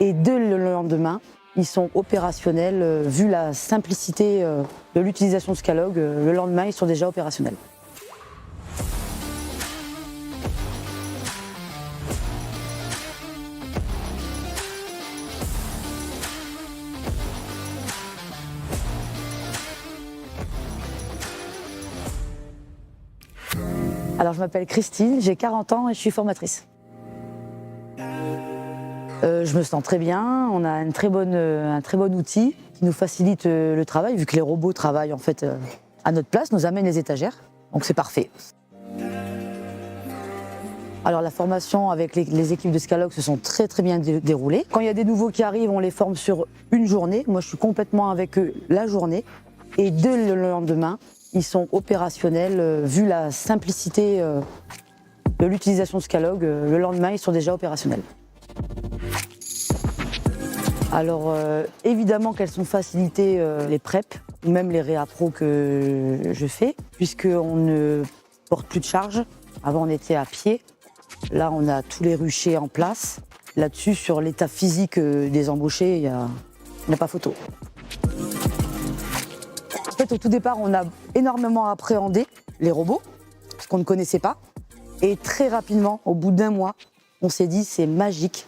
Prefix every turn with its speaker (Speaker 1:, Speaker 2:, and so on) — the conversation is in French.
Speaker 1: Et dès le lendemain, ils sont opérationnels. Vu la simplicité de l'utilisation de Scalog, le lendemain, ils sont déjà opérationnels. Alors, je m'appelle Christine, j'ai 40 ans et je suis formatrice. Je me sens très bien, on a un très bon outil qui nous facilite le travail, vu que les robots travaillent en fait à notre place, nous amènent les étagères, donc c'est parfait. Alors la formation avec les équipes de Scalog se sont très bien déroulées. Quand il y a des nouveaux qui arrivent, on les forme sur une journée. Moi je suis complètement avec eux la journée. Et dès le lendemain, ils sont opérationnels. Vu la simplicité de l'utilisation de Scalog, le lendemain, ils sont déjà opérationnels. Alors évidemment qu'elles sont facilitées les PrEP ou même les réappros que je fais, puisqu'on ne porte plus de charge. Avant on était à pied, là on a tous les ruchers en place. Là-dessus, sur l'état physique des embauchés, il n'y a pas photo. En fait, au tout départ, on a énormément appréhendé les robots, parce qu'on ne connaissait pas. Et très rapidement, au bout d'1 mois, on s'est dit c'est magique.